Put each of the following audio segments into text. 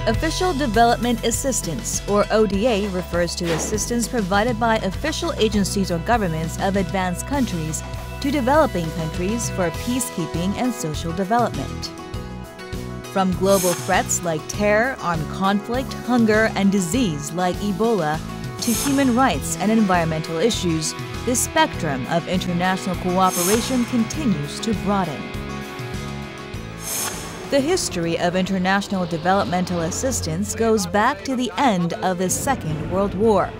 Official Development Assistance, or ODA, refers to assistance provided by official agencies or governments of advanced countries to developing countries for peacekeeping and social development. From global threats like terror, armed conflict, hunger, and disease like Ebola, to human rights and environmental issues, the spectrum of international cooperation continues to broaden. The history of international developmental assistance goes back to the end of the Second World War.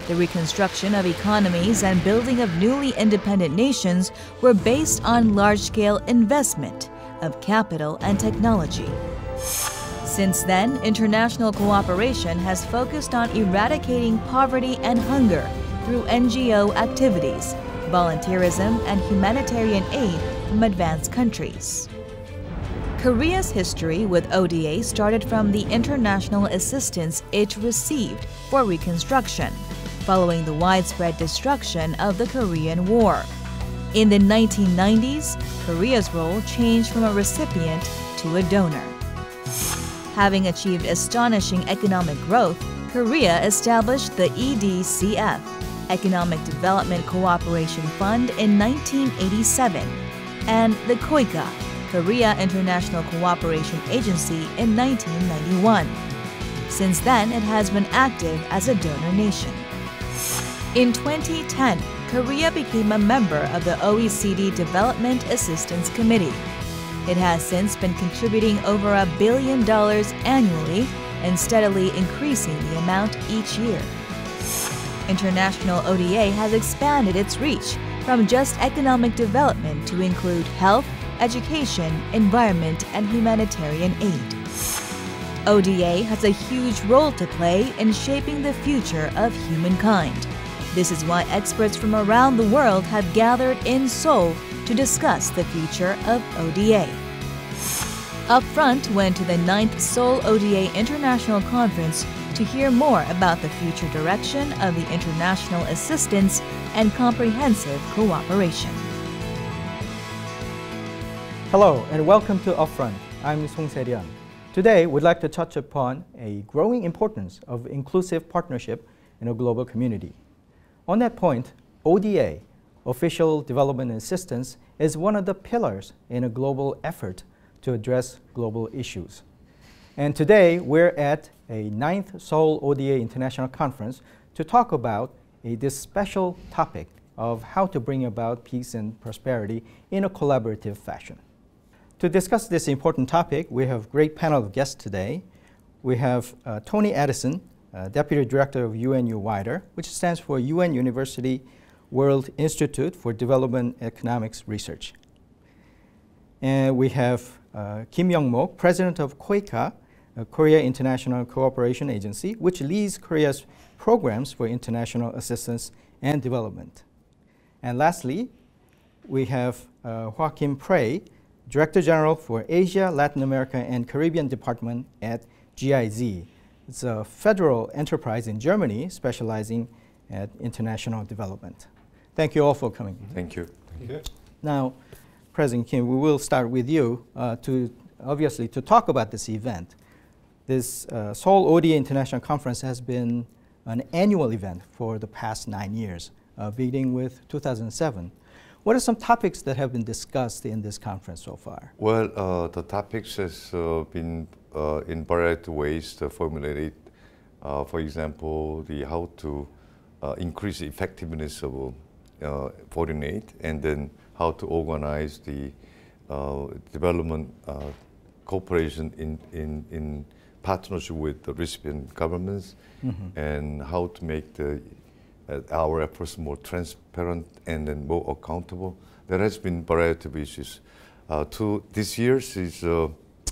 The reconstruction of economies and building of newly independent nations were based on large-scale investment of capital and technology. Since then, international cooperation has focused on eradicating poverty and hunger through NGO activities, volunteerism, and humanitarian aid from advanced countries. Korea's history with ODA started from the international assistance it received for reconstruction, following the widespread destruction of the Korean War. In the 1990s, Korea's role changed from a recipient to a donor. Having achieved astonishing economic growth, Korea established the EDCF, Economic Development Cooperation Fund, in 1987, and the KOICA, Korea International Cooperation Agency, in 1991. Since then, it has been active as a donor nation. In 2010, Korea became a member of the OECD Development Assistance Committee. It has since been contributing over $1 billion annually and steadily increasing the amount each year. International ODA has expanded its reach from just economic development to include health, education, environment, and humanitarian aid. ODA has a huge role to play in shaping the future of humankind. This is why experts from around the world have gathered in Seoul to discuss the future of ODA. Upfront went to the 9th Seoul ODA International Conference to hear more about the future direction of the international assistance and comprehensive cooperation. Hello and welcome to Upfront. I'm Song Se-ryun. Today we'd like to touch upon a growing importance of inclusive partnership in a global community. On that point, ODA, Official Development Assistance, is one of the pillars in a global effort to address global issues. And today we're at a 9th Seoul ODA International Conference to talk about this special topic of how to bring about peace and prosperity in a collaborative fashion. To discuss this important topic, we have a great panel of guests today. We have Tony Addisson, Deputy Director of UNU-WIDER, which stands for UN University World Institute for Development Economics Research. And we have Kim Young-mok, President of KOICA, Korea International Cooperation Agency, which leads Korea's programs for international assistance and development. And lastly, we have Joachim Prey, Director General for Asia, Latin America, and Caribbean Department at GIZ. It's a federal enterprise in Germany specializing at international development. Thank you all for coming. Thank you. Thank you. Now, President Kim, we will start with you to talk about this event. This Seoul ODA International Conference has been an annual event for the past 9 years, beginning with 2007. What are some topics that have been discussed in this conference so far? Well, the topics has been in variety ways formulated. For example, how to increase the effectiveness of foreign aid, and then how to organize the development cooperation in partnership with the recipient governments, and how to make our efforts more transparent and then more accountable. There has been variety of issues. This year's is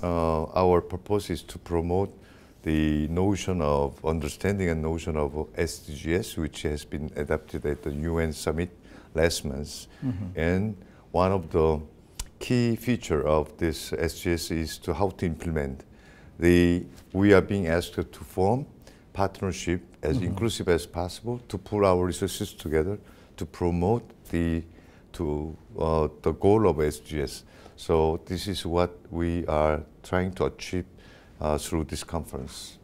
our purpose is to promote the notion of understanding and notion of SDGs, which has been adopted at the UN summit last month. And one of the key feature of this SDGs is to how to implement. We are being asked to form partnership as inclusive as possible, to put our resources together to promote the goal of SDGs. So this is what we are trying to achieve through this conference.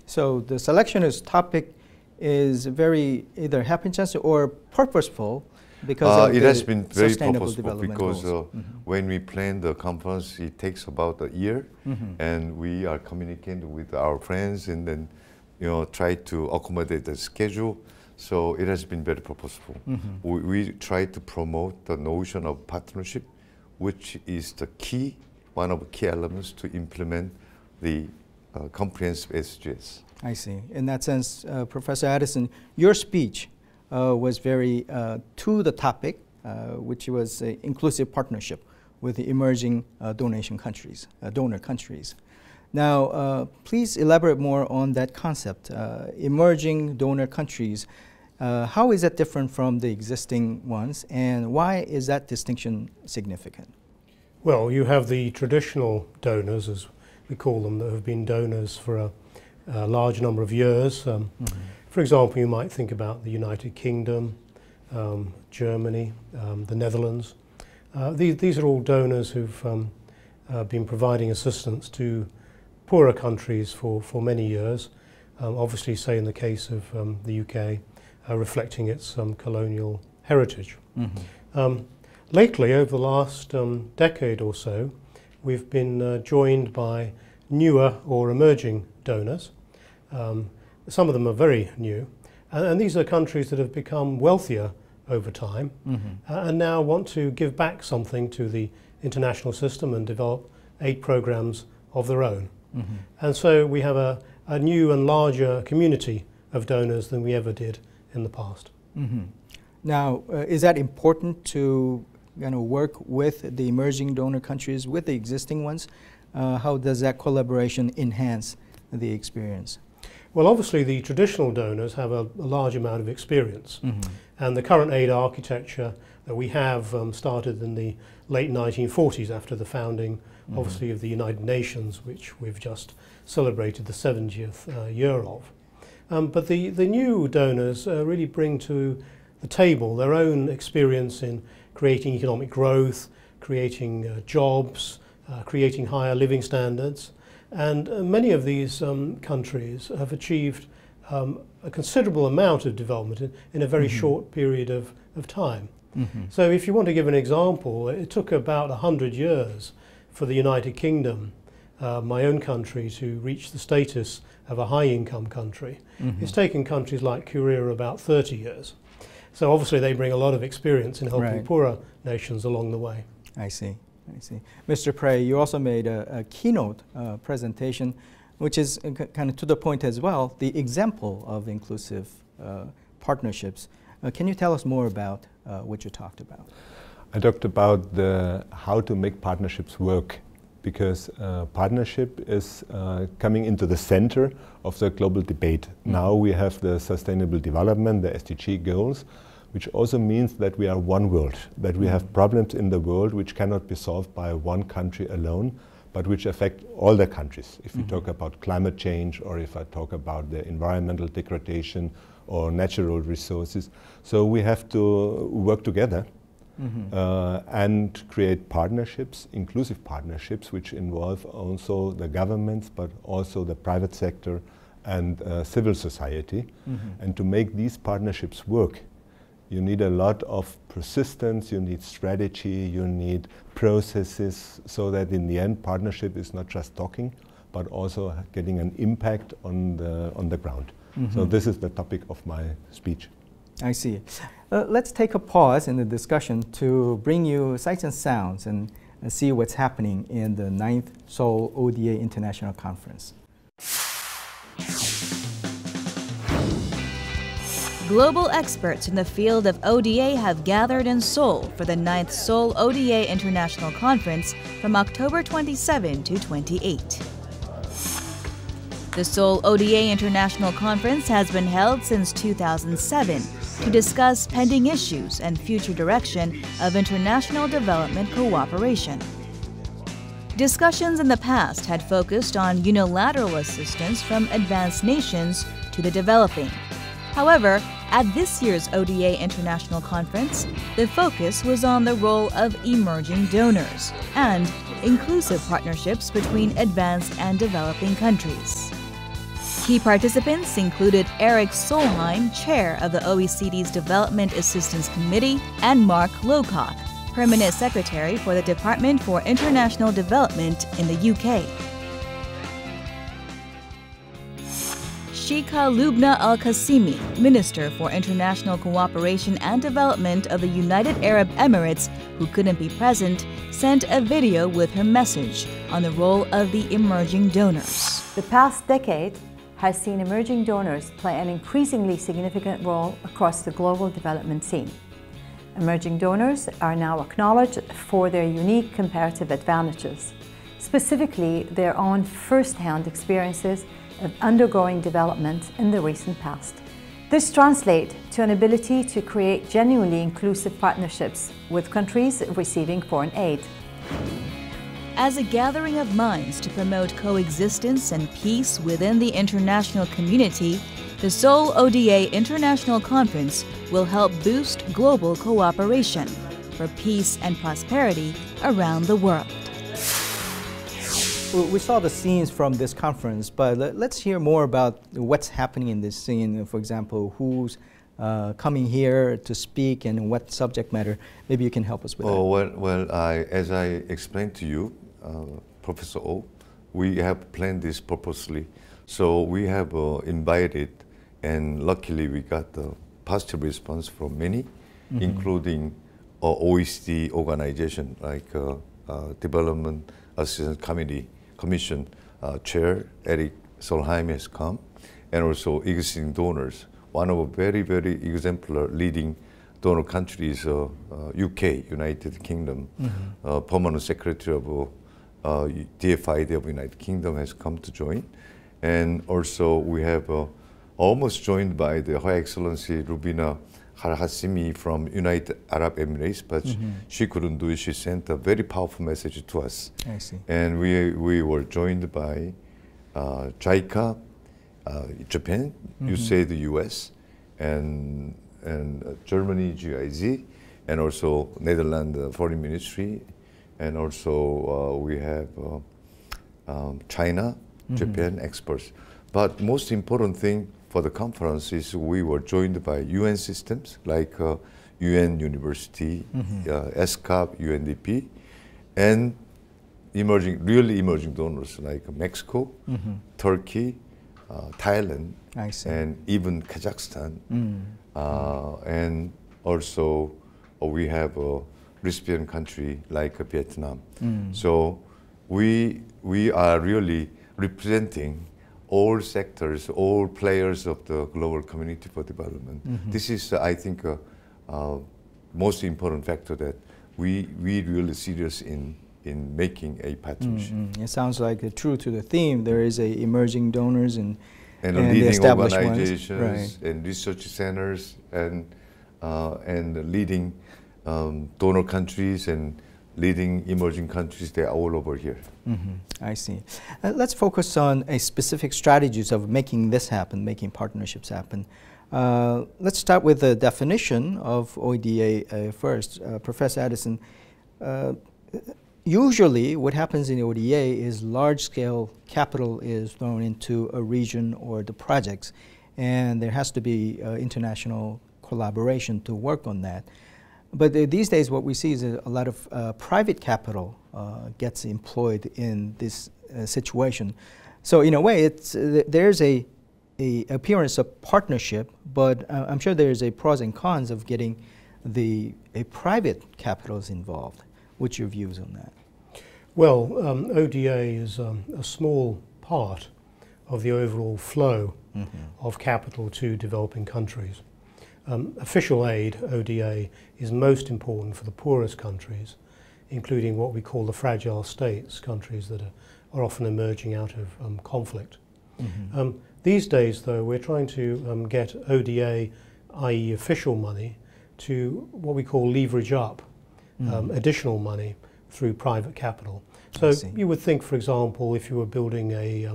So the selectionist topic is very either happenstance or purposeful because of it the has been very sustainable purposeful development because goals. when we plan the conference, it takes about a year, and we are communicating with our friends and then try to accommodate the schedule. So it has been very purposeful. We try to promote the notion of partnership, which is the key, one of the key elements to implement the comprehensive SDGs. I see. In that sense, Professor Addison, your speech was very to the topic, which was inclusive partnership with the emerging donor countries. Now, please elaborate more on that concept. Emerging donor countries, how is that different from the existing ones, and why is that distinction significant? Well, you have the traditional donors, as we call them, that have been donors for a large number of years. For example, you might think about the United Kingdom, Germany, the Netherlands. These are all donors who've been providing assistance to poorer countries for many years. Obviously, say in the case of the UK, reflecting its colonial heritage. Lately, over the last decade or so, we've been joined by newer or emerging donors. Some of them are very new, and these are countries that have become wealthier over time and now want to give back something to the international system and develop aid programs of their own. And so we have a new and larger community of donors than we ever did in the past. Now, is that important to work with the emerging donor countries, with the existing ones? How does that collaboration enhance the experience? Well, obviously the traditional donors have a large amount of experience, and the current aid architecture that we have started in the late 1940s after the founding, obviously, of the United Nations, which we've just celebrated the 70th year of. But the new donors really bring to the table their own experience in creating economic growth, creating jobs, creating higher living standards. And many of these countries have achieved a considerable amount of development in a very short period of time. So if you want to give an example, it took about 100 years for the United Kingdom, my own country, to reach the status of a high-income country. It's taken countries like Korea about 30 years. So obviously they bring a lot of experience in helping poorer nations along the way. I see. Mr. Prey, you also made a keynote presentation, which is kind of to the point as well, the example of inclusive partnerships. Can you tell us more about what you talked about? I talked about how to make partnerships work, because partnership is coming into the center of the global debate. Now we have the sustainable development, the SDG goals, which also means that we are one world, that we have problems in the world which cannot be solved by one country alone, but which affect all the countries. If we talk about climate change, or if I talk about the environmental degradation or natural resources. So we have to work together and create partnerships, inclusive partnerships, which involve also the governments, but also the private sector and civil society. And to make these partnerships work, you need a lot of persistence, you need strategy, you need processes, so that in the end partnership is not just talking, but also getting an impact on the ground. So this is the topic of my speech. I see. Let's take a pause in the discussion to bring you sights and sounds and see what's happening in the 9th Seoul ODA International Conference. Global experts in the field of ODA have gathered in Seoul for the 9th Seoul ODA International Conference from October 27 to 28. The Seoul ODA International Conference has been held since 2007 to discuss pending issues and future direction of international development cooperation. Discussions in the past had focused on unilateral assistance from advanced nations to the developing. However, At this year's ODA International Conference, the focus was on the role of emerging donors and inclusive partnerships between advanced and developing countries. Key participants included Eric Solheim, chair of the OECD's Development Assistance Committee, and Mark Lowcock, permanent secretary for the Department for International Development in the UK. Sheikha Lubna Al-Qasimi, Minister for International Cooperation and Development of the United Arab Emirates, who couldn't be present, sent a video with her message on the role of the emerging donors. The past decade has seen emerging donors play an increasingly significant role across the global development scene. Emerging donors are now acknowledged for their unique comparative advantages, specifically their own first-hand experiences of undergoing development in the recent past. This translates to an ability to create genuinely inclusive partnerships with countries receiving foreign aid. As a gathering of minds to promote coexistence and peace within the international community, the Seoul ODA International Conference will help boost global cooperation for peace and prosperity around the world. We saw the scenes from this conference, but let's hear more about what's happening in this scene. For example, who's coming here to speak and what subject matter. Maybe you can help us with that. As I explained to you, Professor O, we have planned this purposely. So we have invited, and luckily we got a positive response from many, including OECD organization like Development Assistance Commission Chair Eric Solheim has come, and also existing donors. One of a very, very exemplar leading donor countries, UK, United Kingdom, Permanent Secretary of DFID of United Kingdom has come to join. And also we have almost joined by the Her Excellency Rubina Al-Qasimi from United Arab Emirates, but she couldn't do it. She sent a very powerful message to us. I see. And we were joined by JICA, Japan, you say the US, and Germany, GIZ, and also Netherlands Foreign Ministry, and also we have China, Japan experts. But most important thing for the conference is we were joined by UN systems like UN University, SCAP, UNDP, and really emerging donors like Mexico, Turkey, Thailand, and even Kazakhstan. And also we have a recipient country like Vietnam. So we are really representing all sectors, all players of the global community for development. This is, I think, most important factor that we really serious in making a partnership. It sounds like true to the theme. There is a emerging donors and leading organizations and research centers and leading donor countries and leading emerging countries. They're all over here. I see. Let's focus on a specific strategies of making this happen, making partnerships happen. Let's start with the definition of ODA first. Professor Addison, usually what happens in the ODA is large-scale capital is thrown into a region or the projects, and there has to be international collaboration to work on that. But these days what we see is a lot of private capital gets employed in this situation. So in a way, there's a appearance of partnership, but I'm sure there's a pros and cons of getting a private capitals involved. What's your views on that? Well, ODA is a small part of the overall flow of capital to developing countries. Official aid, ODA, is most important for the poorest countries, including what we call the fragile states, countries that are often emerging out of conflict. These days, though, we're trying to get ODA, i.e. official money, to what we call leverage up additional money through private capital. So you would think, for example, if you were building a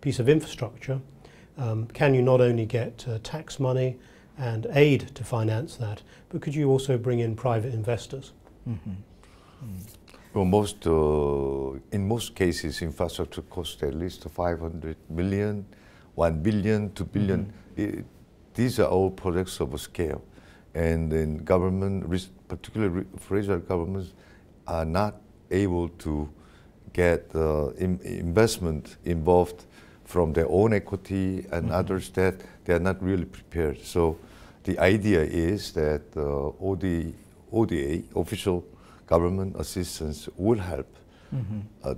piece of infrastructure, can you not only get tax money and aid to finance that, but could you also bring in private investors? Well, in most cases, infrastructure costs at least 500 million, 1 billion, 2 billion. These are all projects of a scale. And then government, particularly fragile governments, are not able to get investment involved from their own equity and others that they are not really prepared. So the idea is that ODA, official government assistance, will help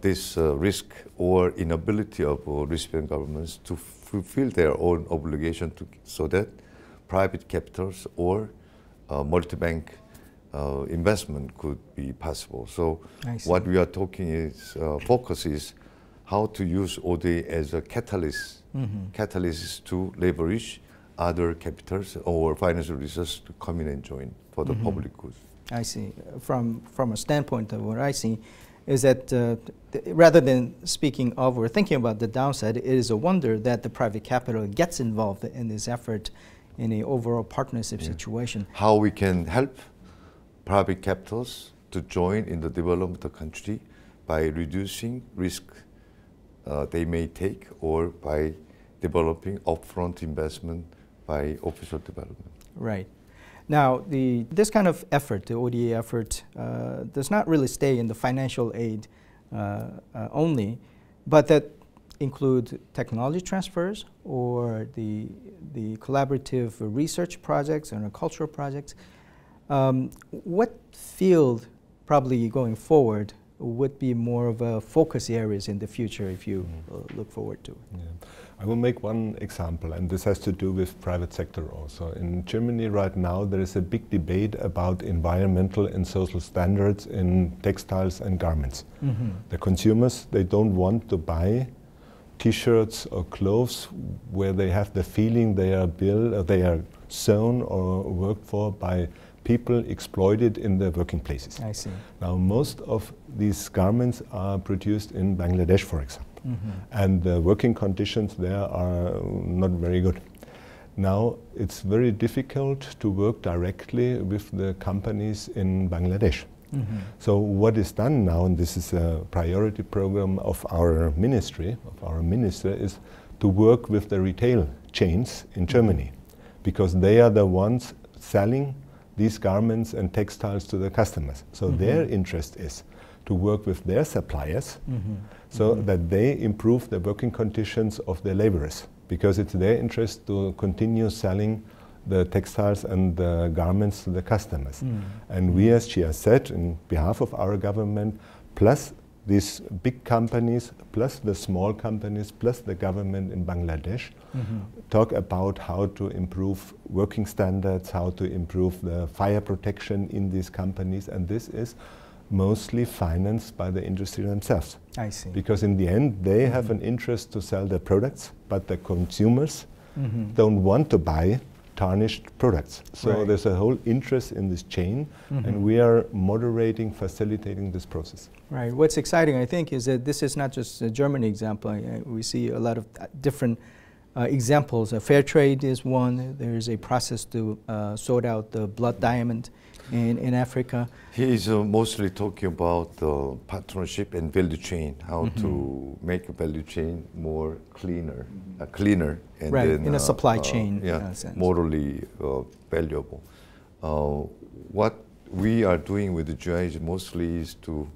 this risk or inability of recipient governments to fulfill their own obligation so that private capitals or multi-bank investment could be possible. So what we are talking is, focus is how to use ODA as a catalyst, catalyst to leverage other capitals or financial resources to come in and join for the public good. I see. From a standpoint of what I see is that rather than speaking of or thinking about the downside, it is a wonder that the private capital gets involved in this effort in an overall partnership situation. How we can help private capitals to join in the development of the country by reducing risk they may take, or by developing upfront investment by official development. Right. Now, this kind of effort, the ODA effort, does not really stay in the financial aid only, but that include technology transfers or the collaborative research projects and cultural projects. What field, probably going forward, would be more of a focus areas in the future if you look forward to it? Yeah. I will make one example, and this has to do with private sector also. In Germany right now there is a big debate about environmental and social standards in textiles and garments. The consumers, they don't want to buy T-shirts or clothes where they have the feeling they are sewn or worked for by people exploited in their working places. I see. Now most of these garments are produced in Bangladesh, for example. And the working conditions there are not very good. Now it's very difficult to work directly with the companies in Bangladesh. So what is done now, and this is a priority program of our ministry, of our minister, is to work with the retail chains in Germany, because they are the ones selling these garments and textiles to the customers. So their interest is to work with their suppliers so that they improve the working conditions of their laborers, because it's their interest to continue selling the textiles and the garments to the customers. And we as GIZ, in behalf of our government, plus these big companies, plus the small companies, plus the government in Bangladesh, talk about how to improve working standards, how to improve the fire protection in these companies, and this is mostly financed by the industry themselves. I see. Because in the end they have an interest to sell their products, but the consumers don't want to buy tarnished products. So there's a whole interest in this chain, and we are moderating, facilitating this process. Right. What's exciting, I think, is that this is not just a German example. We see a lot of different examples. Fair trade is one. There's a process to sort out the blood diamond in Africa. He is mostly talking about partnership and value chain, how to make a value chain more cleaner, and then, in a supply chain sense. Morally valuable. What we are doing with the GIZ mostly is to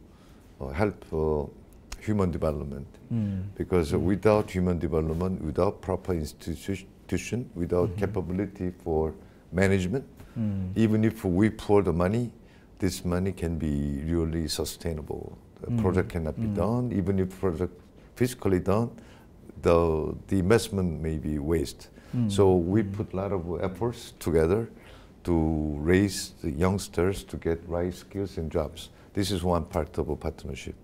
help human development, because without human development, without proper institution, without capability for management, even if we pour the money, this money can be really sustainable. The project cannot be done. Even if project physically done, the investment may be waste. So we put a lot of efforts together to raise the youngsters to get right skills and jobs. This is one part of a partnership.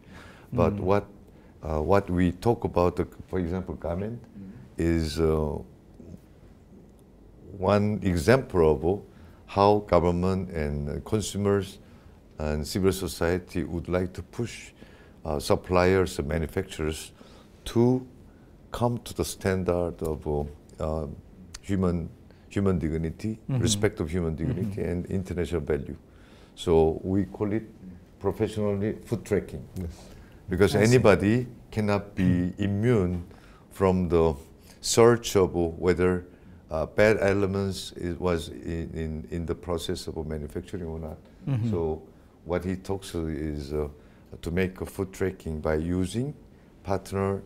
But what we talk about, for example, garment, is one example of how government and consumers and civil society would like to push suppliers and manufacturers to come to the standard of human human dignity, respect of human dignity, and international value. So we call it professionally food tracking. Yes. Because anybody cannot be immune from the search of whether bad elements was in the process of manufacturing or not. So what he talks is to make a food tracking by using partner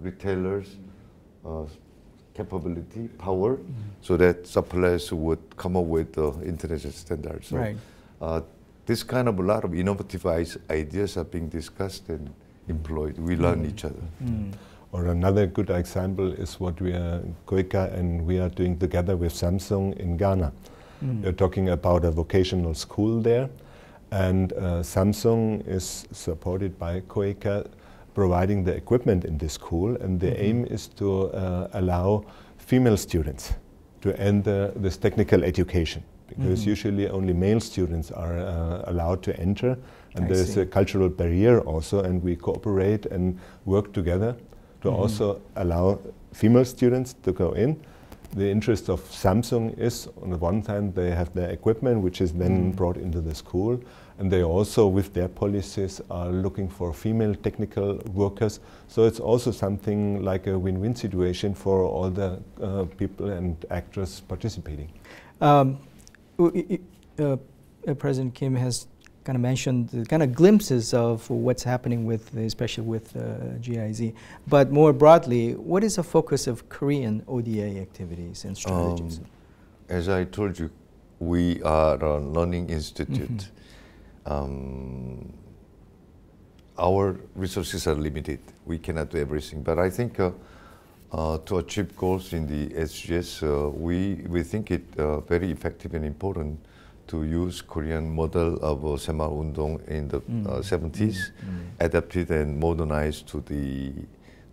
retailers capability, power, so that suppliers would come up with the international standards. So, Right. This kind of a lot of innovative ideas are being discussed and employed. We learn each other. Or another good example is what we are, KOICA, and we are doing together with Samsung in Ghana. We're talking about a vocational school there, and Samsung is supported by KOICA providing the equipment in this school, and the aim is to allow female students to enter this technical education, because usually only male students are allowed to enter, and there's a cultural barrier also, and we cooperate and work together to also allow female students to go in. The interest of Samsung is, on the one hand, they have their equipment, which is then brought into the school, and they also, with their policies, are looking for female technical workers. So it's also something like a win-win situation for all the people and actors participating. President Kim has kind of mentioned the kind of glimpses of what's happening with, especially with GIZ. But more broadly, what is the focus of Korean ODA activities and strategies? As I told you, we are a learning institute. Our resources are limited. We cannot do everything. But I think to achieve goals in the SGS, we think it very effective and important to use Korean model of Saemal-Undong in the 70s, adapted and modernized to the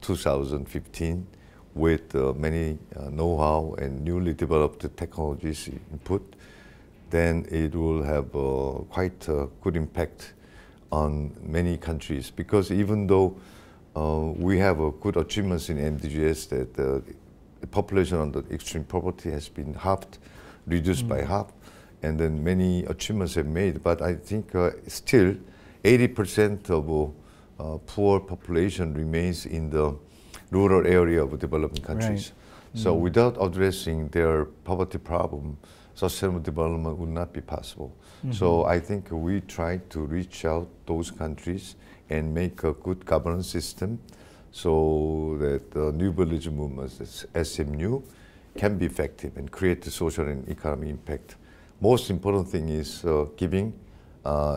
2015 with many know-how and newly developed technologies input. Then it will have quite a good impact on many countries, because even though we have good achievements in MDGs, that the population under extreme poverty has been halved, reduced by half, and then many achievements have made, but I think still 80% of poor population remains in the rural area of developing countries. Right. So without addressing their poverty problem, sustainable development would not be possible. So I think we try to reach out those countries and make a good governance system so that the New Village movements, SMU, can be effective and create the social and economic impact. Most important thing is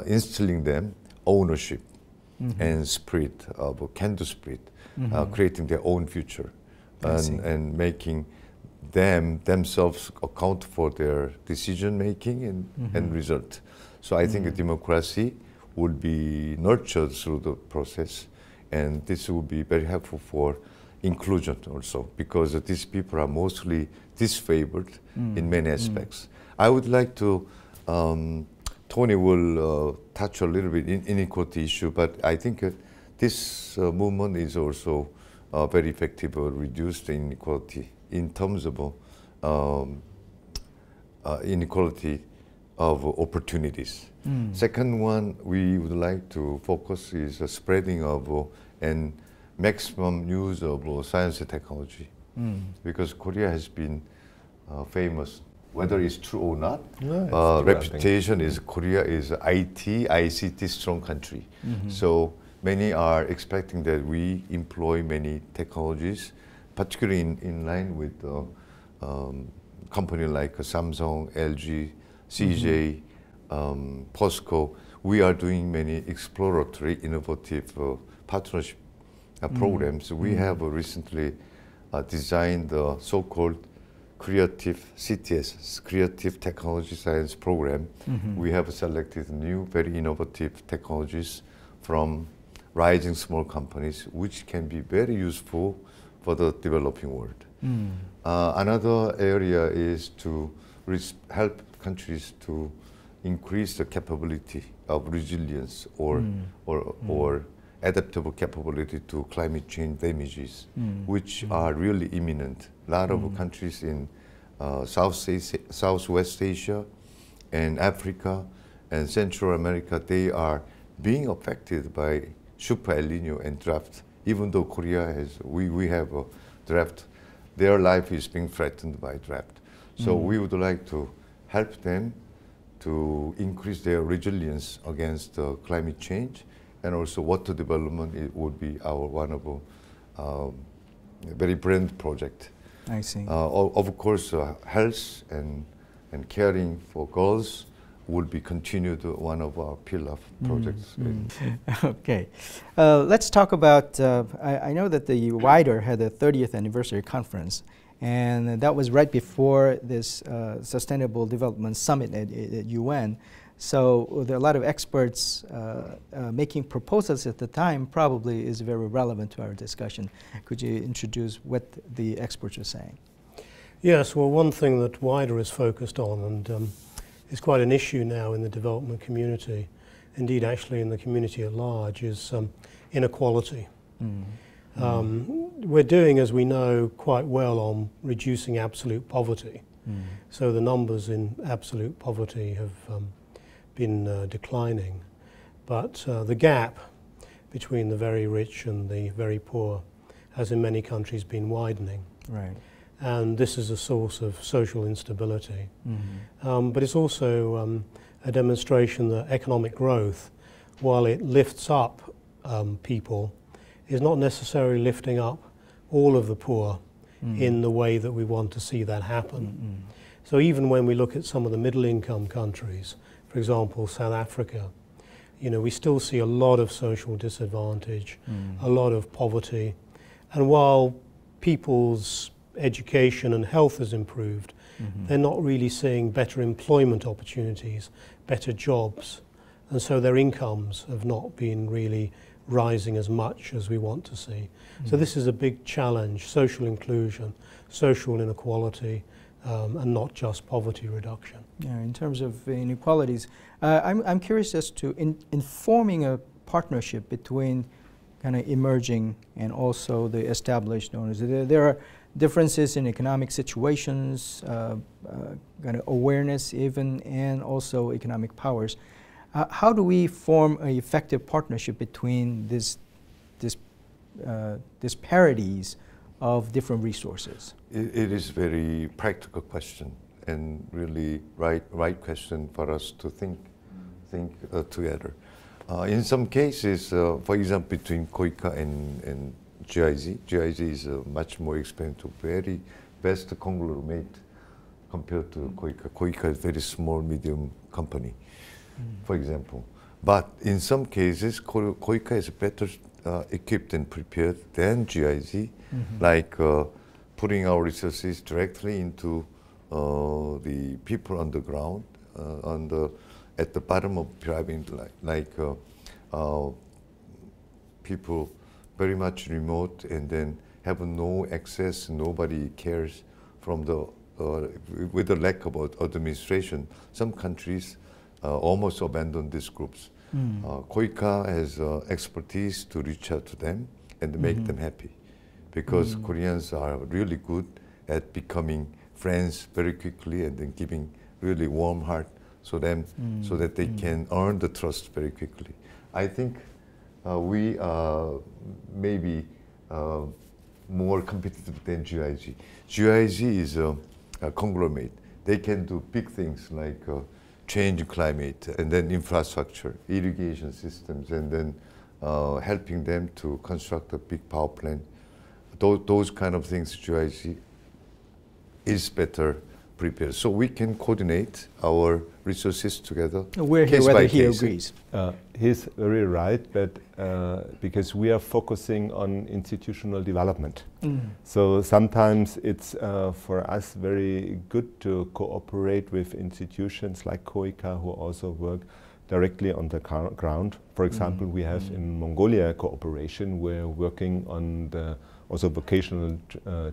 instilling them ownership and spirit of can-do spirit, creating their own future, and making themselves account for their decision making and result. So I think democracy would be nurtured through the process, and this will be very helpful for inclusion also, because these people are mostly disfavored in many aspects. I would like to, Tony will touch a little bit in inequality issue, but I think this movement is also very effective or reduced inequality in terms of inequality of opportunities. Second one we would like to focus is spreading of and maximum use of science and technology, because Korea has been famous, whether it's true or not. Yeah, reputation is Korea is IT, ICT strong country. So many are expecting that we employ many technologies, particularly in line with company like Samsung, LG, CJ, POSCO. We are doing many exploratory, innovative partnership programs. We have recently designed the so-called Creative CTS, Creative Technology Science Program. We have selected new, very innovative technologies from rising small companies, which can be very useful for the developing world. Another area is to help countries to increase the capability of resilience or adaptable capability to climate change damages, which are really imminent. A lot of countries in Southwest Asia and Africa and Central America, they are being affected by super El Nino and drought. Even though Korea has, we have a drought, their life is being threatened by drought. So we would like to help them to increase their resilience against climate change, and also water development. It would be our one of a very brand project. I see. Of course, health and caring for girls will be continued one of our pillar projects. Okay, let's talk about. I know that the WIDER had a 30th anniversary conference, and that was right before this Sustainable Development Summit at UN. So there are a lot of experts making proposals at the time. Probably is very relevant to our discussion. Could you introduce what the experts are saying? Yes, well, one thing that WIDER is focused on, and is quite an issue now in the development community, indeed actually in the community at large, is inequality. We're doing, as we know, quite well on reducing absolute poverty. So the numbers in absolute poverty have been declining, but the gap between the very rich and the very poor has in many countries been widening. Right. And this is a source of social instability. But it's also a demonstration that economic growth, while it lifts up people, is not necessarily lifting up all of the poor in the way that we want to see that happen. So even when we look at some of the middle-income countries, for example, South Africa, you know, we still see a lot of social disadvantage, a lot of poverty. And while people's education and health has improved, they're not really seeing better employment opportunities, better jobs, and so their incomes have not been really rising as much as we want to see. So this is a big challenge: social inclusion, social inequality, and not just poverty reduction. Yeah, in terms of inequalities, I'm curious as to in forming a partnership between kind of emerging and also the established donors. There are differences in economic situations, kind of awareness even, and also economic powers. How do we form an effective partnership between these disparities of different resources? It is very practical question, and really right question for us to think together. In some cases, for example, between KOICA and GIZ. GIZ is a much more expensive, very best conglomerate compared to KOICA. KOICA is a very small, medium company, for example. But in some cases, KOICA is better equipped and prepared than GIZ, like putting our resources directly into the people on the ground, at the bottom of pyramid, like people very much remote and then have no access, nobody cares from the, with the lack of administration. Some countries almost abandon these groups. KOICA has expertise to reach out to them and make them happy, because Koreans are really good at becoming friends very quickly and then giving really warm heart so that they can earn the trust very quickly. I think we are maybe more competitive than GIZ. GIZ is a conglomerate. They can do big things like change climate and then infrastructure, irrigation systems, and then helping them to construct a big power plant. Those kind of things, GIZ is better prepared. So we can coordinate our resources together. We're here whether he agrees. He's very right, but because we are focusing on institutional development. So sometimes it's for us very good to cooperate with institutions like KOICA, who also work directly on the ground. For example, we have in Mongolia cooperation. We're working on the also vocational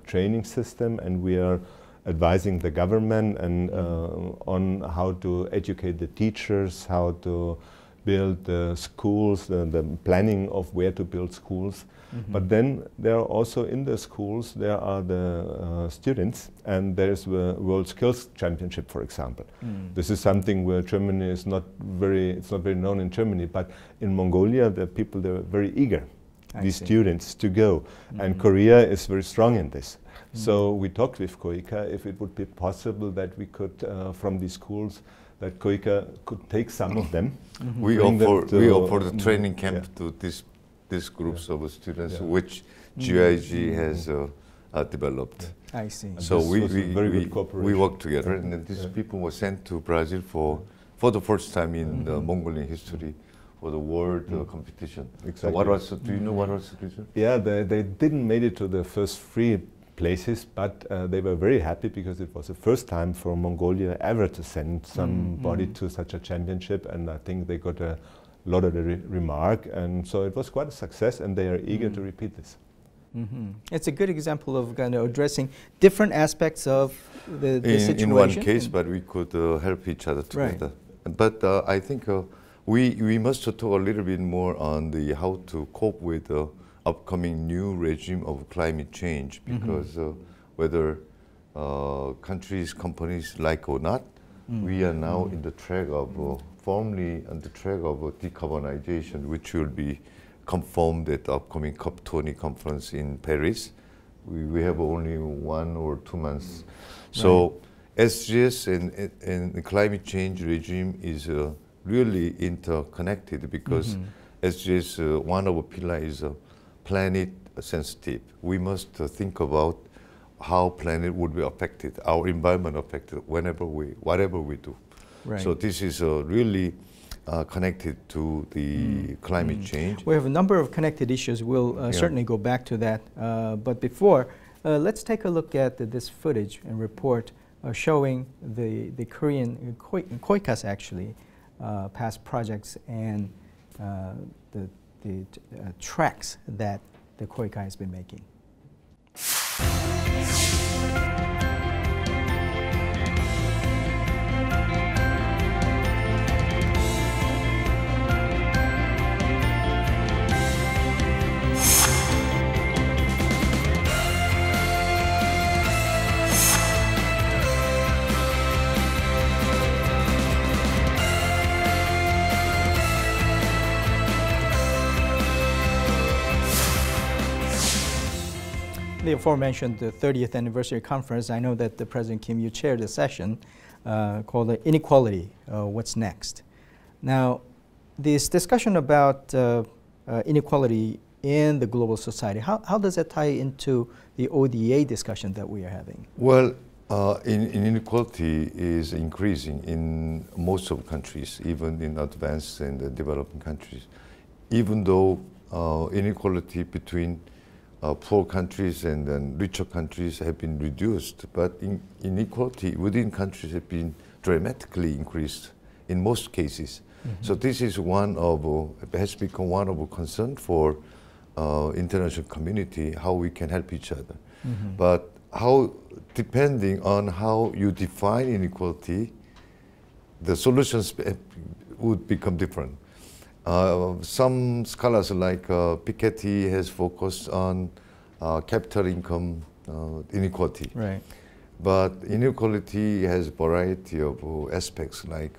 training system, and we are advising the government and on how to educate the teachers, how to build schools, the planning of where to build schools. But then there are also in the schools, there are the students, and there's the World Skills Championship, for example. This is something where Germany is it's not very known in Germany, but in Mongolia, the people, they're very eager, these students, to go. And Korea is very strong in this. So we talked with KOICA if it would be possible that we could, from these schools, that KOICA could take some of them. We offer the training camp to these groups of students, which GIZ has developed. I see. So we work together, Yeah. and these people were sent to Brazil for the first time in Mongolian history for the world competition. Exactly. So what was, do you know what was the reason? Yeah, they didn't make it to the first 3 places, but they were very happy because it was the first time for Mongolia ever to send somebody to such a championship, and I think they got a lot of the remark, and so it was quite a success, and they are eager to repeat this. It's a good example of kind of addressing different aspects of the situation. In one case, but we could help each other together. Right. But I think we must talk a little bit more on the how to cope with the upcoming new regime of climate change, because whether countries, companies like or not, we are now in the track of firmly on the track of decarbonization, which will be confirmed at the upcoming COP20 conference in Paris. We have only 1 or 2 months. So SGS and the climate change regime is really interconnected, because SGS, one of the pillars is planet sensitive. We must think about how planet would be affected, our environment affected whatever we do. Right. So this is really connected to the climate change. We have a number of connected issues. We'll certainly go back to that. But before, let's take a look at this footage and report showing the Korean KOICA's actually past projects and the tracks that the KOICA has been making. The aforementioned the 30th anniversary conference, I know that the President Kim, you chaired a session called the Inequality, What's Next? Now, this discussion about inequality in the global society, how does that tie into the ODA discussion that we are having? Well, inequality is increasing in most of countries, even in advanced and developing countries. Even though inequality between poor countries and then richer countries have been reduced, but inequality within countries have been dramatically increased in most cases. So this is has become one of a concern for international community, how we can help each other. But depending on how you define inequality, the solutions would become different. Some scholars like Piketty has focused on capital income inequality. Right. But inequality has a variety of aspects, like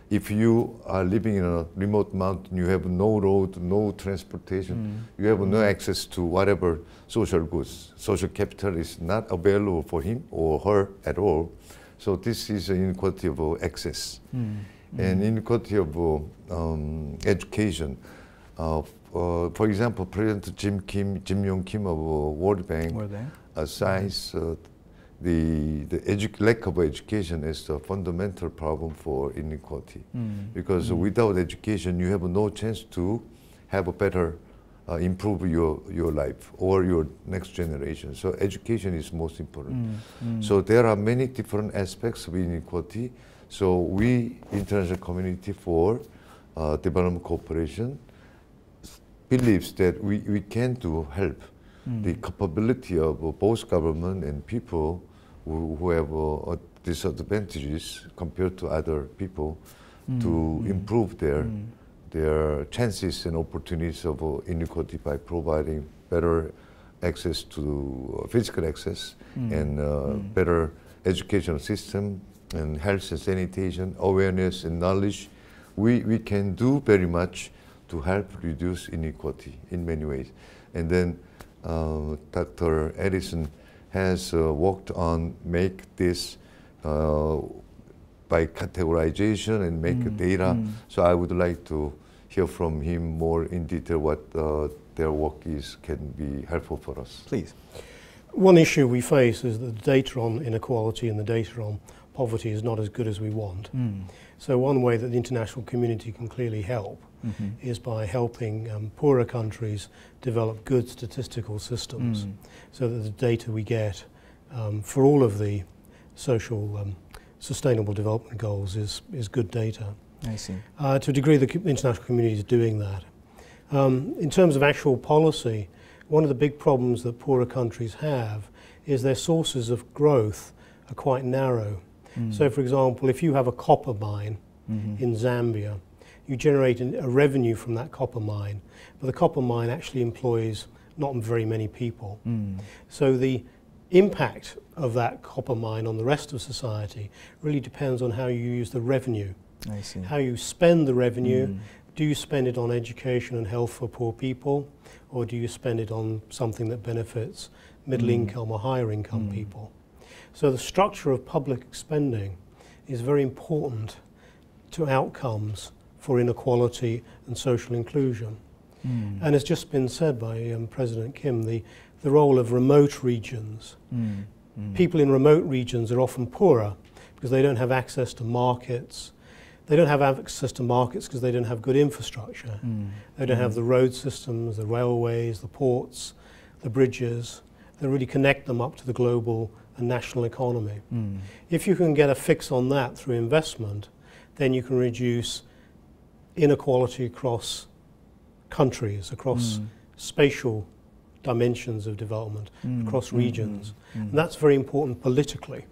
if you are living in a remote mountain, you have no road, no transportation, you have no access to whatever social goods. Social capital is not available for him or her at all. So this is an inequality of access. And inequality of education. For example, President Kim Young-mok of World Bank cites the lack of education as the fundamental problem for inequality. Because without education, you have no chance to have a better, improve your life or your next generation. So education is most important. So there are many different aspects of inequality. So we, international community for development cooperation, believes that we can help the capability of both government and people who have disadvantages compared to other people to improve their their chances and opportunities of inequality by providing better access to physical access and better educational system and health and sanitation, awareness and knowledge. We can do very much to help reduce inequality in many ways. And then Dr. Addisson has worked on make this by categorization and make data. So I would like to hear from him more in detail what their work can be helpful for us. Please. One issue we face is that the data on inequality and the data on poverty is not as good as we want. So one way that the international community can clearly help is by helping poorer countries develop good statistical systems so that the data we get for all of the social sustainable development goals is good data. I see. To a degree, the international community is doing that. In terms of actual policy, one of the big problems that poorer countries have is their sources of growth are quite narrow. So, for example, if you have a copper mine in Zambia, you generate a revenue from that copper mine, but the copper mine actually employs not very many people. So the impact of that copper mine on the rest of society really depends on how you use the revenue. I see. How you spend the revenue. Do you spend it on education and health for poor people, or do you spend it on something that benefits middle income or higher income people? So the structure of public spending is very important to outcomes for inequality and social inclusion. And it's just been said by President Kim, the role of remote regions. People in remote regions are often poorer because they don't have access to markets. They don't have access to markets because they don't have good infrastructure. They don't have the road systems, the railways, the ports, the bridges that really connect them up to the global and national economy. If you can get a fix on that through investment, then you can reduce inequality across countries, across spatial dimensions of development, across regions. And that's very important politically,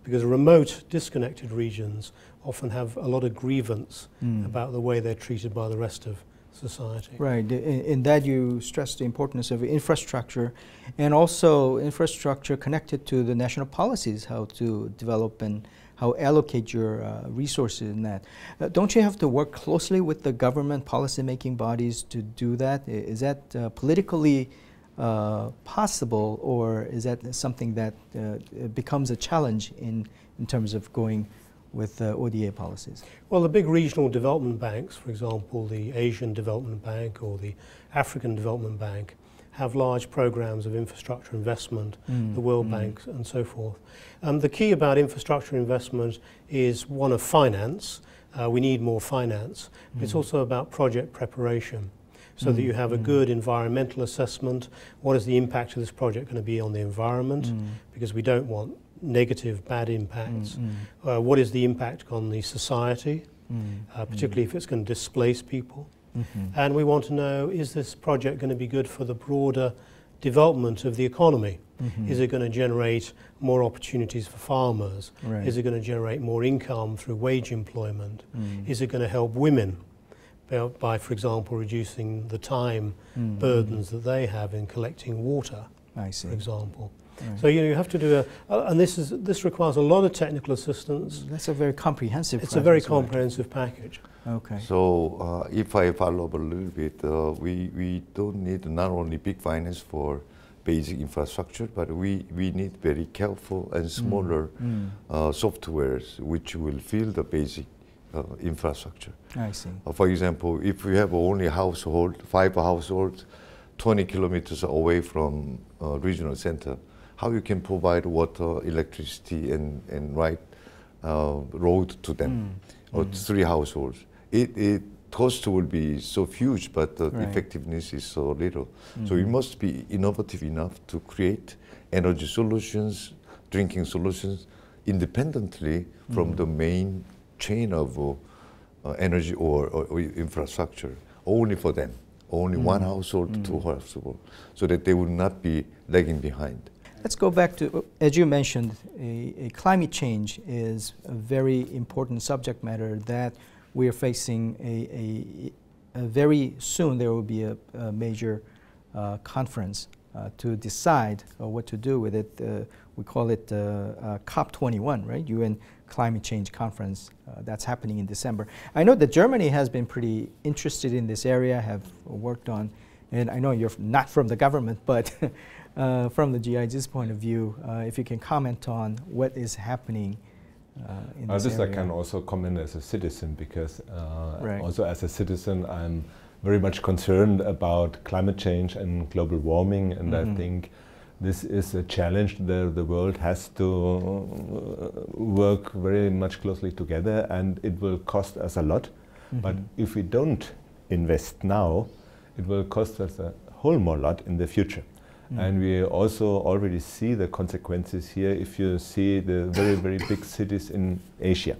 because remote, disconnected regions often have a lot of grievance about the way they're treated by the rest of society. Right. In that you stress the importance of infrastructure, and also infrastructure connected to the national policies, how to develop and how allocate your resources in that. Don't you have to work closely with the government policy-making bodies to do that? Is that politically possible, or is that something that becomes a challenge in terms of going with ODA policies? Well, the big regional development banks, for example, the Asian Development Bank or the African Development Bank, have large programs of infrastructure investment, the World Bank and so forth. The key about infrastructure investment is one of finance. We need more finance, but it's also about project preparation, so that you have a good environmental assessment. What is the impact of this project going to be on the environment? Because we don't want negative, bad impacts. What is the impact on the society, particularly if it's going to displace people? And we want to know, is this project going to be good for the broader development of the economy? Is it going to generate more opportunities for farmers? Right. Is it going to generate more income through wage employment? Is it going to help women by, for example, reducing the time burdens that they have in collecting water, I see. for example? Right. So you have to do and this requires a lot of technical assistance. That's a very comprehensive. It's a very comprehensive package. Okay. So if I follow up a little bit, we don't need not only big finance for basic infrastructure, but we need very careful and smaller softwares which will fill the basic infrastructure. I see. For example, if we have only household, 5 households, 20 kilometers away from regional center, how you can provide water, electricity, and right road to them, or 3 households. It cost will be so huge, but the effectiveness is so little. So we must be innovative enough to create energy solutions, drinking solutions, independently from the main chain of energy or infrastructure, only for them. Only one household, 2 households, so that they would not be lagging behind. Let's go back to, as you mentioned, a climate change is a very important subject matter that we are facing very soon there will be a major conference to decide what to do with it. We call it COP21, right? UN Climate Change Conference. That's happening in December. I know that Germany has been pretty interested in this area, have worked on, and I know you're not from the government, but from the GIZ's point of view, if you can comment on what is happening in this area. I can also comment as a citizen, because right. also as a citizen I'm very much concerned about climate change and global warming, and I think this is a challenge that the world has to work very much closely together, and it will cost us a lot. But if we don't invest now, it will cost us a whole more lot in the future. And we also already see the consequences here if you see the very, very big cities in Asia.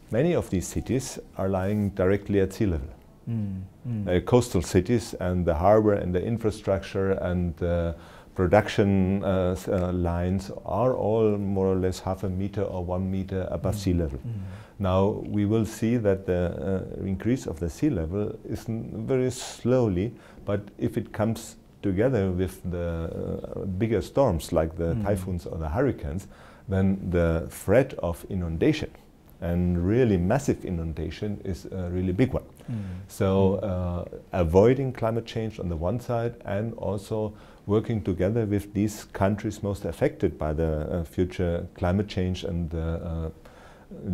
Many of these cities are lying directly at sea level. Coastal cities, and the harbor and the infrastructure and the production lines are all more or less 0.5 meter or 1 meter above sea level. Now we will see that the increase of the sea level is very slowly, but if it comes together with the bigger storms like the typhoons or the hurricanes, then the threat of inundation, and really massive inundation, is a really big one. So avoiding climate change on the one side, and also working together with these countries most affected by the future climate change and the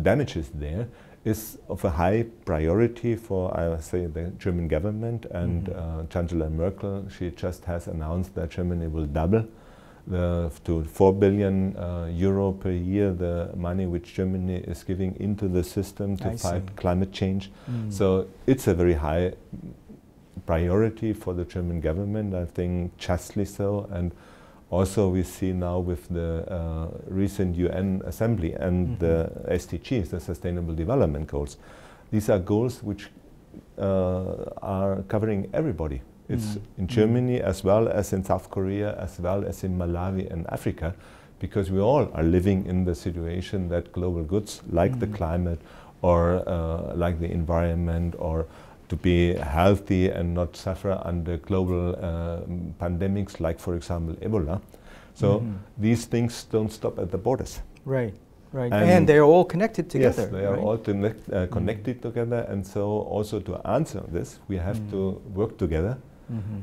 damages there, is of a high priority for, I would say, the German government. And Chancellor Merkel, she just has announced that Germany will double to 4 billion euro per year the money which Germany is giving into the system to fight climate change. So it's a very high priority for the German government, I think justly so. And also we see now with the recent UN Assembly and the SDGs, the Sustainable Development Goals. These are goals which are covering everybody. It's in Germany as well as in South Korea, as well as in Malawi and Africa, because we all are living in the situation that global goods like the climate or like the environment, or to be healthy and not suffer under global pandemics like, for example, Ebola. So these things don't stop at the borders. Right. Right, and they're all connected together. Yes, they are all connected together, and so also to answer this, we have to work together.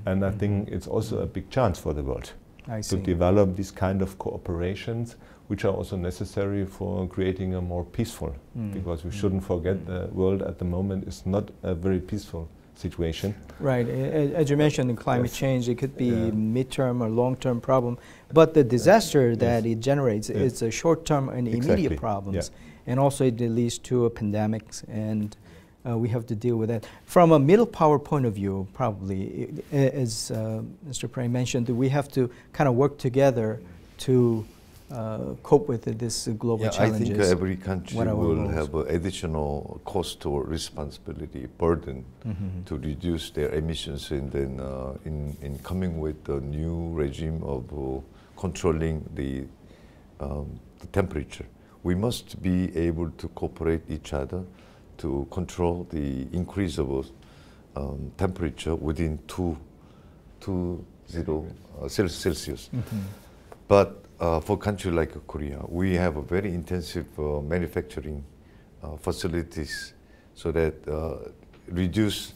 And I think it's also a big chance for the world to develop these kind of cooperations, which are also necessary for creating a more peaceful, because we shouldn't forget the world at the moment is not a very peaceful situation. Right, as you mentioned, in climate change, it could be mid-term or long-term problem, but the disaster that it generates is a short-term and immediate problems, and also it leads to pandemics, and we have to deal with that. From a middle power point of view, probably, as Mr. Prey mentioned, we have to kind of work together to cope with this global challenges. I think every country will have an additional cost or responsibility burden to reduce their emissions, and then in coming with a new regime of controlling the temperature. We must be able to cooperate each other to control the increase of temperature within 2 Celsius. But for a country like Korea, we have a very intensive manufacturing facilities, so that reduce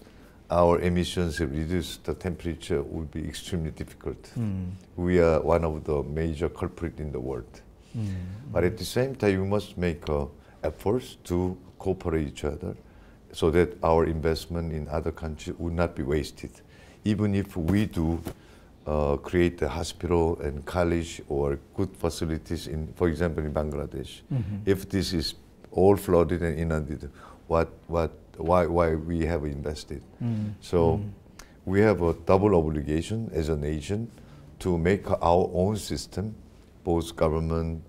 our emissions, reduce the temperature would be extremely difficult. We are one of the major culprits in the world. But at the same time, we must make efforts to cooperate each other, so that our investment in other countries would not be wasted. Even if we do create a hospital and college or good facilities in, for example, in Bangladesh, if this is all flooded and inundated, why we have invested? So we have a double obligation as a nation to make our own system, both government,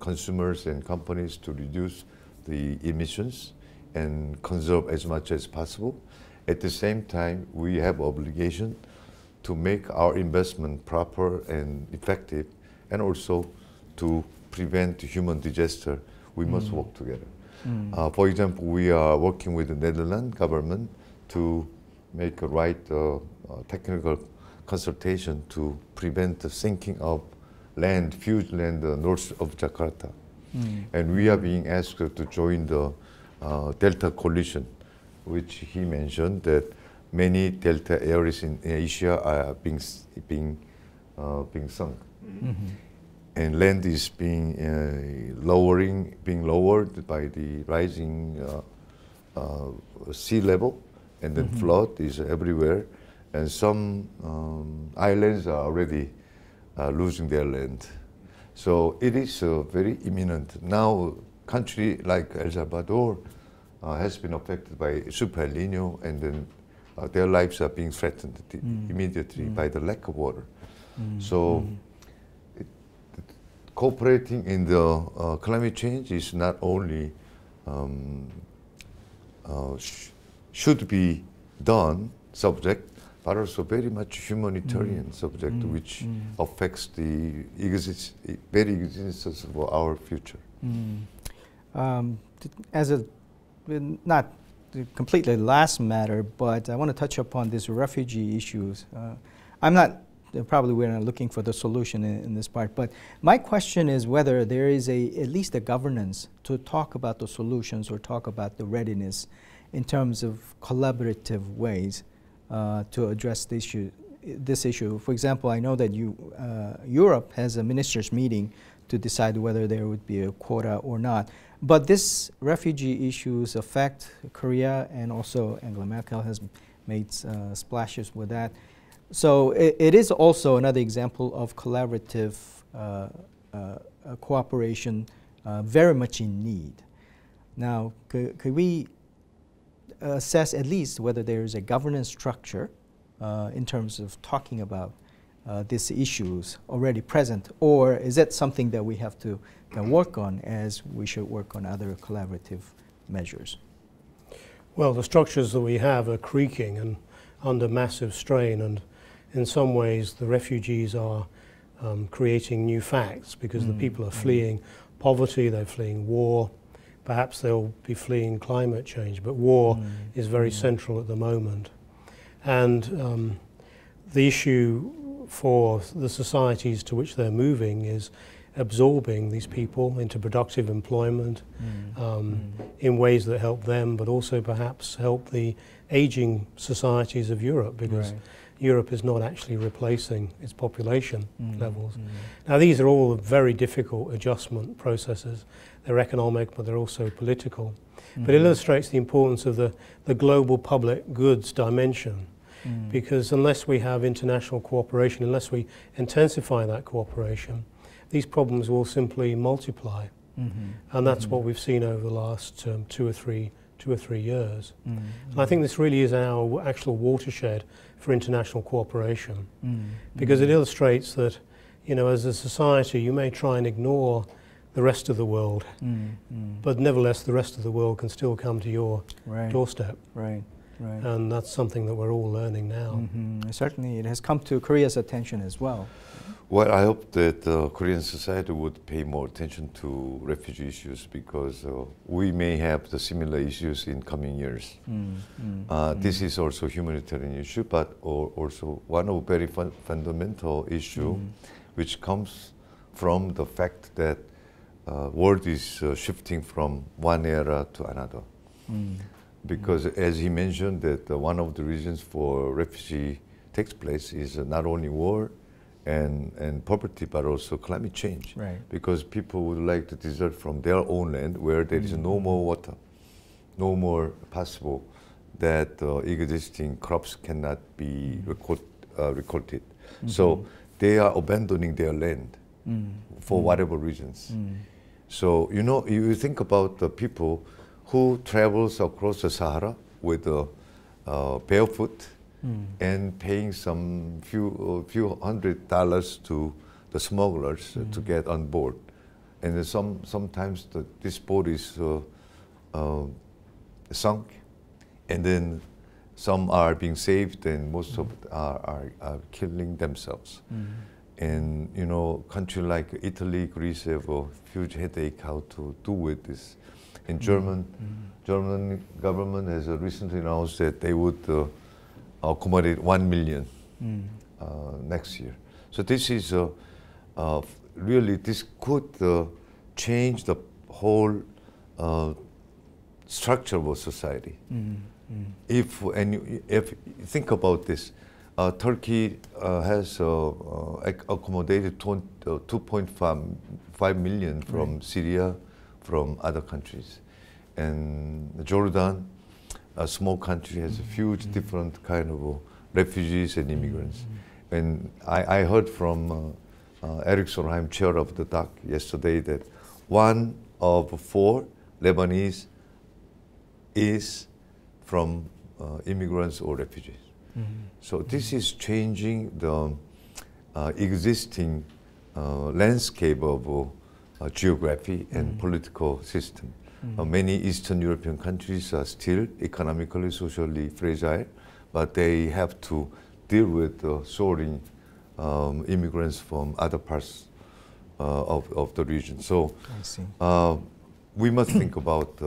consumers and companies, to reduce the emissions and conserve as much as possible. At the same time, we have obligation to make our investment proper and effective, and also to prevent human disaster. We must work together. For example, we are working with the Netherlands government to make a right technical consultation to prevent the sinking of land, huge land north of Jakarta. And we are being asked to join the Delta Coalition, which he mentioned that many delta areas in Asia are being sunk. And land is being lowered by the rising sea level, and then flood is everywhere, and some islands are already losing their land. So it is very imminent. Now, country like El Salvador has been affected by Super El Nino, and then their lives are being threatened immediately by the lack of water. So cooperating in the climate change is not only should be done subject, but also very much humanitarian subject, which affects the very existence of our future. As a not completely last matter, but I want to touch upon these refugee issues. I'm not, probably we're not looking for the solution in this part, but my question is whether there is at least a governance to talk about the solutions or talk about the readiness in terms of collaborative ways to address this issue. For example, I know that Europe has a ministers' meeting to decide whether there would be a quota or not. But this refugee issues affect Korea, and also Angela Merkel has made splashes with that. So it is also another example of collaborative cooperation very much in need. Now, could we assess at least whether there is a governance structure in terms of talking about these issues already present, or is that something that we have to work on as we should work on other collaborative measures? Well, the structures that we have are creaking and under massive strain, and in some ways the refugees are creating new facts because the people are fleeing poverty, they're fleeing war, perhaps they'll be fleeing climate change, but war is very central at the moment. And the issue for the societies to which they're moving is absorbing these people into productive employment in ways that help them, but also perhaps help the aging societies of Europe, because Europe is not actually replacing its population levels. Now, these are all very difficult adjustment processes. They're economic, but they're also political. But it illustrates the importance of the global public goods dimension, because unless we have international cooperation, unless we intensify that cooperation, these problems will simply multiply. And that's what we've seen over the last 2 or 3 years. And I think this really is our actual watershed for international cooperation, because it illustrates that, you know, as a society, you may try and ignore the rest of the world, but nevertheless, the rest of the world can still come to your doorstep. And that's something that we're all learning now. Certainly, it has come to Korea's attention as well. Well, I hope that Korean society would pay more attention to refugee issues, because we may have the similar issues in coming years. This is also a humanitarian issue, but also one of very fundamental issue, which comes from the fact that world is shifting from one era to another. Because as he mentioned, that one of the reasons for refugee takes place is not only war and poverty, but also climate change. Because people would like to desert from their own land where there is no more water, no more possible that existing crops cannot be recolted. So they are abandoning their land for whatever reasons. So, you know, you think about the people who travels across the Sahara with barefoot and paying some few $100s to the smugglers to get on board. And sometimes this boat is sunk, and then some are being saved, and most of it are killing themselves. And, you know, countries like Italy, Greece have a huge headache how to do with this. And German government has recently announced that they would accommodate 1 million next year. So this is really, this could change the whole structure of our society. If you think about this, Turkey has accommodated 2.5 million from Syria, from other countries. And Jordan, a small country, has a huge different kind of refugees and immigrants. And I heard from Arirang, chair of the DAC, yesterday that 1 of 4 Lebanese is from immigrants or refugees. So this is changing the existing landscape of geography and political system. Many Eastern European countries are still economically, socially fragile, but they have to deal with soaring immigrants from other parts of the region. So we must think about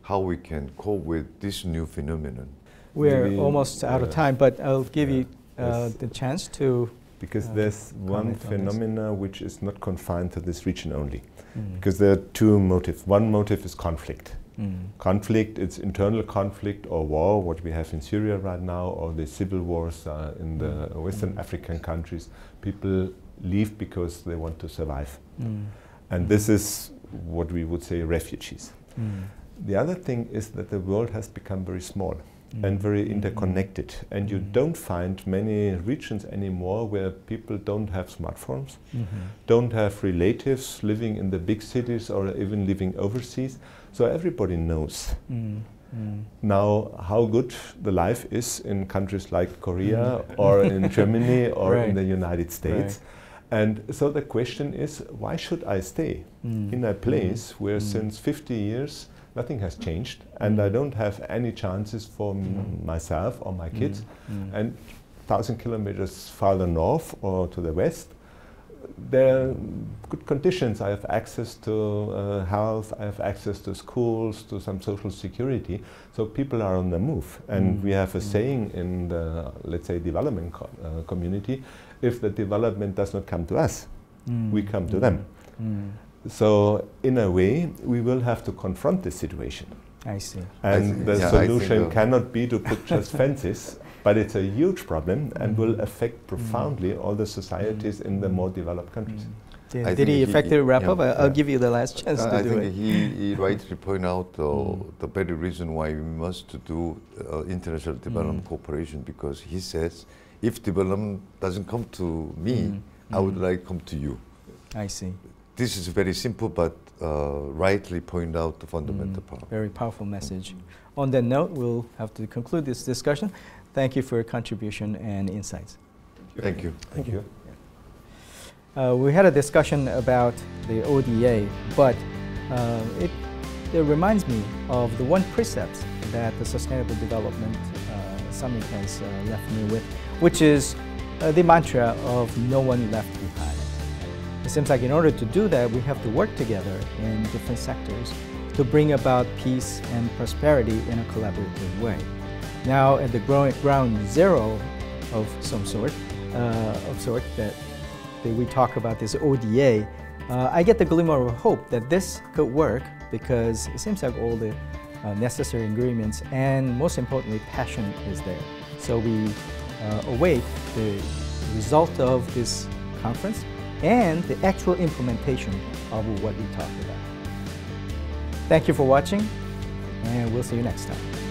how we can cope with this new phenomenon. We're almost out of time, but I'll give you the chance to... Because there's one phenomena which is not confined to this region only. Because there are 2 motives. One motive is conflict. Conflict, it's internal conflict or war, what we have in Syria right now, or the civil wars in the Western African countries. People leave because they want to survive. And this is what we would say refugees. The other thing is that the world has become very small and very interconnected, and you don't find many regions anymore where people don't have smartphones, don't have relatives living in the big cities or even living overseas. So everybody knows now how good the life is in countries like Korea or in Germany or in the United States. And so the question is, why should I stay in a place where since 50 years nothing has changed, and I don't have any chances for myself or my kids, and 1,000 kilometers farther north or to the west, there are good conditions. I have access to health, I have access to schools, to some social security, so people are on the move. And we have a saying in the, let's say, development community, if the development does not come to us, we come to them. So in a way, we will have to confront this situation. I see. And the solution cannot be to put just fences, but it's a huge problem and will affect profoundly all the societies in the more developed countries. Did he effectively wrap up? I'll give you the last chance to do it. I think he rightly pointed out the very reason why we must do international development cooperation, because he says, if development doesn't come to me, I would like to come to you. I see. This is very simple, but rightly point out the fundamental part. Very powerful message. On that note, we'll have to conclude this discussion. Thank you for your contribution and insights. Thank you. Thank you. We had a discussion about the ODA, but it reminds me of the one precept that the Sustainable Development Summit has left me with, which is the mantra of no one left behind. It seems like in order to do that, we have to work together in different sectors to bring about peace and prosperity in a collaborative way. Now, at the ground zero of some sort, that we talk about this ODA, I get the glimmer of hope that this could work, because it seems like all the necessary ingredients and, most importantly, passion is there. So we await the result of this conference and the actual implementation of what we talked about. Thank you for watching, and we'll see you next time.